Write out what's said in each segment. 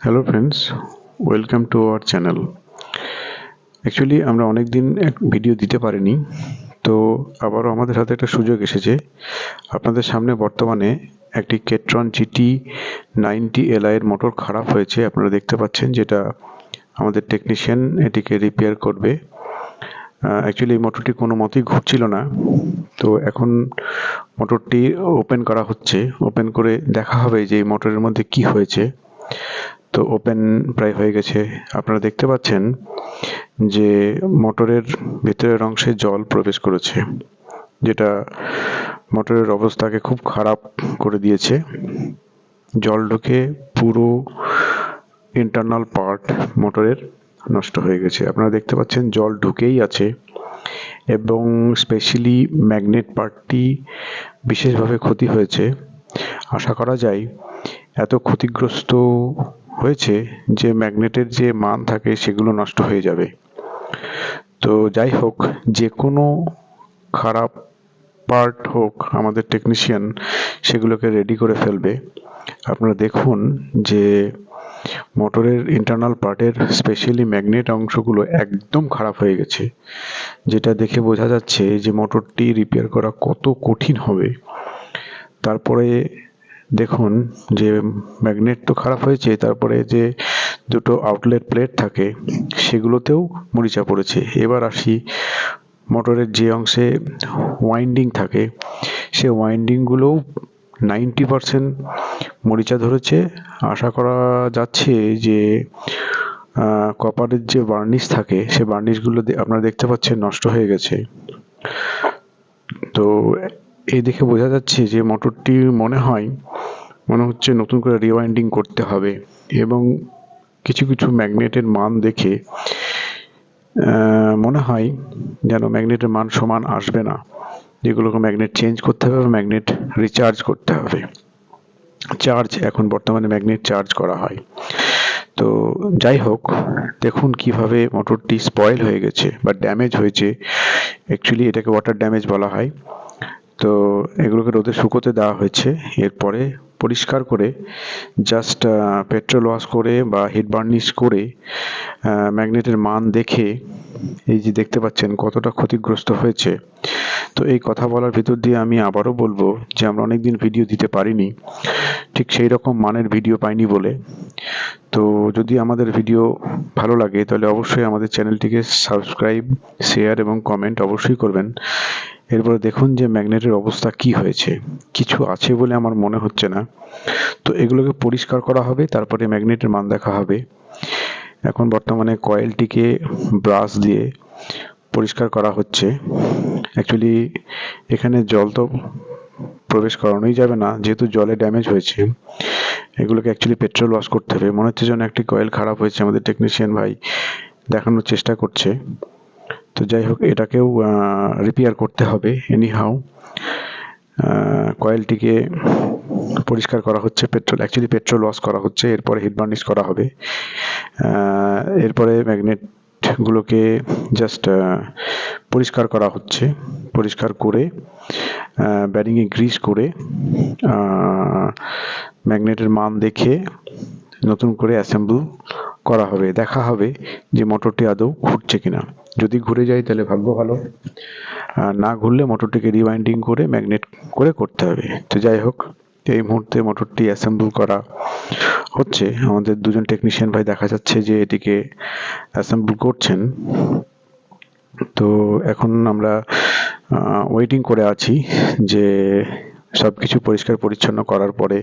Hello friends, welcome to our channel. Actually আমরা অনেক দিন ভিডিও দিতে পারিনি, তো আবারও আমাদের হাতে একটা সুযোগ এসেছে। আপনাদের সামনে বর্তমানে একটি কেট্রন জিটি 90 এলআই এর মোটর খারাপ হয়েছে, আপনারা দেখতে পাচ্ছেন, যেটা আমাদের টেকনিশিয়ান এটিকে রিপেয়ার করবে। অ্যাকচুয়ালি এই মোটরটি কোনো মতেই ঘুরছিল না, তো এখন মোটরটি ওপেন করা হচ্ছে। ওপেন করে দেখা হবে যে এই মোটরের মধ্যে কি হয়েছে। তো ওপেন প্রায় হয়ে গেছে। আপনারা দেখতে পাচ্ছেন যে মোটরের ভিতরের অংশে জল প্রবেশ করেছে, যেটা মোটরের অবস্থাকে খুব খারাপ করে দিয়েছে। জল ঢুকে পুরো ইন্টারনাল পার্ট মোটরের নষ্ট হয়ে গেছে। আপনারা দেখতে পাচ্ছেন জল ঢুকেই আছে এবং স্পেশালি ম্যাগনেট পার্টটি বিশেষভাবে ক্ষতি হয়েছে। আশা করা যায় এত ক্ষতিগ্রস্ত হয়েছে যে ম্যাগনেটের যে মান থাকে সেগুলো নষ্ট হয়ে যাবে। তো যাই হোক, যে কোনো খারাপ পার্ট হোক, আমাদের টেকনিশিয়ান সেগুলোকে রেডি করে ফেলবে। আপনারা দেখুন যে মোটরের ইন্টারনাল পার্টের স্পেশালি ম্যাগনেট অংশগুলো একদম খারাপ হয়ে গেছে, যেটা দেখে বোঝা যাচ্ছে যে মোটরটি রিপেয়ার করা কত কঠিন হবে। তারপরে দেখুন যে ম্যাগনেট তো খারাপ হয়েছে, তারপরে যে দুটো আউটলেট প্লেট থাকে সেগুলোতেও মরিচা পড়েছে। এবার আসি মোটরের যে অংশে ওয়াইন্ডিং থাকে, সে ওয়াইন্ডিংগুলোও 90% মরিচা ধরেছে। আশা করা যাচ্ছে যে কপারের যে বার্নিশ থাকে সে বার্নিশগুলো আপনারা দেখতে পাচ্ছেন নষ্ট হয়ে গেছে। তো এই দেখে বোঝা যাচ্ছে যে মোটরটি মনে হচ্ছে নতুন করে রিওয়াইন্ডিং করতে হবে, এবং কিছু কিছু ম্যাগনেটের মান দেখে মনে হয় যেন ম্যাগনেটের মান সমান আসবে না, যেগুলোকে ম্যাগনেট চেঞ্জ করতে হবে, ম্যাগনেট রিচার্জ করতে হবে। এখন বর্তমানে ম্যাগনেট চার্জ করা হয়। তো যাই হোক, দেখুন কিভাবে মোটরটি স্পয়েল হয়ে গেছে বা ড্যামেজ হয়েছে। অ্যাকচুয়ালি এটাকে ওয়াটার ড্যামেজ বলা হয়। তো এগুলোকে রোদে শুকোতে দেওয়া হয়েছে। এরপরে পরিষ্কার করে জাস্ট পেট্রোল ওয়াশ করে বা হিট বার্নিশ করে ম্যাগনেটের মান দেখে, এই যে দেখতে পাচ্ছেন কতটা ক্ষতিগ্রস্ত হয়েছে। তো এই কথা বলার ভিতর দিয়ে আমি আবারও বলবো যে আমরা অনেকদিন ভিডিও দিতে পারিনি, ঠিক সেই রকম মানের ভিডিও পাইনি বলে। তো যদি আমাদের ভিডিও ভালো লাগে তাহলে অবশ্যই আমাদের চ্যানেলটিকে সাবস্ক্রাইব, শেয়ার এবং কমেন্ট অবশ্যই করবেন। এরপরে দেখুন যে ম্যাগনেটের অবস্থা কি হয়েছে। কিছু আছে বলে আমার মনে হচ্ছে না। তো এগুলোকে পরিষ্কার করা হবে, তারপরে ম্যাগনেটের মান দেখা হবে। এখন বর্তমানে কয়েলটিকে ব্রাশ দিয়ে পরিষ্কার করা হচ্ছে। অ্যাকচুয়ালি এখানে জল তো প্রবেশ করানোই যাবে না, যেহেতু জলে ড্যামেজ হয়েছে। এগুলোকে অ্যাকচুয়ালি পেট্রোল ওয়াশ করতে হবে। মনে হচ্ছে যেন একটি কয়েল খারাপ হয়েছে, আমাদের টেকনিশিয়ান ভাই দেখানোর চেষ্টা করছে। তো যাই হোক, এটাকেও রিপেয়ার করতে হবে এনিহাউ। কয়েলটিকে পরিষ্কার করা হচ্ছে, পেট্রোল ওয়াশ করা হচ্ছে, এরপরে হিট বার্নিশ করা হবে। এরপরে ম্যাগনেটগুলোকে জাস্ট পরিষ্কার করা হচ্ছে। পরিষ্কার করে ব্যারিংয়ে গ্রিস করে ম্যাগনেটের মান দেখে নতুন করে অ্যাসেম্বল করা হবে। দেখা হবে যে মোটরটি আদৌ ঘুরছে কিনা। যদি ঘুরে যায় তাহলে ভাগ্য ভালো, না ঘুরলে মোটরটিকে রিওয়াইন্ডিং করে ম্যাগনেট করে করতে হবে। তো যাই হোক, এই মুহূর্তে মোটরটি অ্যাসেম্বল করা হচ্ছে। আমাদের দুজন টেকনিশিয়ান ভাই দেখা যাচ্ছে যে এটিকে অ্যাসেম্বল করছেন। তো এখন আমরা ওয়েটিং করে আছি যে সব কিছু পরিষ্কার পরিচ্ছন্ন করার পরে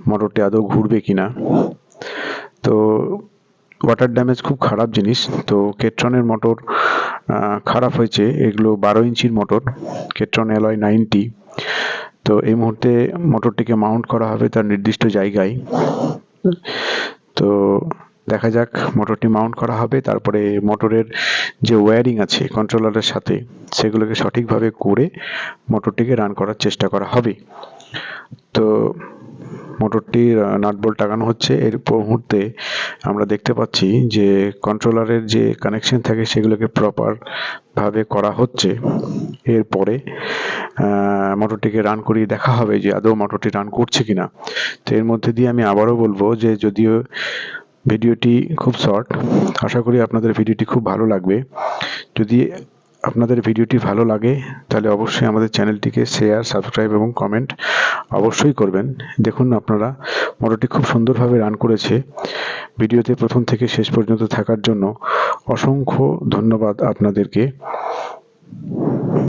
মোটরটি আদৌ ঘুরবে কিনা। তো ওয়াটার ড্যামেজ খুব খারাপ জিনিস। তো কেট্রনের মোটর খারাপ হয়েছে, এগুলো 12 ইঞ্চির মোটর, কেট্রন অ্যালয় 90। তো এই মুহূর্তে মোটরটিকে মাউন্ট করা হবে তার নির্দিষ্ট জায়গায়। তো দেখা যাক, মোটরটি মাউন্ট করা হবে, তারপরে মোটরের যে ওয়্যারিং আছে কন্ট্রোলারের সাথে সেগুলোকে সঠিকভাবে করে মোটরটিকে রান করার চেষ্টা করা হবে। তো মোটরটির নাট বোল্ট লাগানো হচ্ছে। এর মুহূর্তে আমরা দেখতে পাচ্ছি যে কন্ট্রোলারের যে কানেকশন থাকে সেগুলোকে প্রপার ভাবে করা হচ্ছে। এরপরে মোটরটিকে রান করিয়ে দেখা হবে যে আদৌ মোটরটি রান করছে কিনা। তো এর মধ্যে দিয়ে আমি আবারও বলবো যে যদিও ভিডিওটি খুব শর্ট, আশা করি আপনাদের ভিডিওটি খুব ভালো লাগবে। যদি আপনাদের ভিডিওটি ভালো লাগে তাহলে অবশ্যই আমাদের চ্যানেলটিকে শেয়ার, সাবস্ক্রাইব এবং কমেন্ট অবশ্যই করবেন। দেখুন আপনারা মোটরটি খুব সুন্দরভাবে রান করেছে। ভিডিওতে প্রথম থেকে শেষ পর্যন্ত থাকার জন্য অসংখ্য ধন্যবাদ আপনাদেরকে।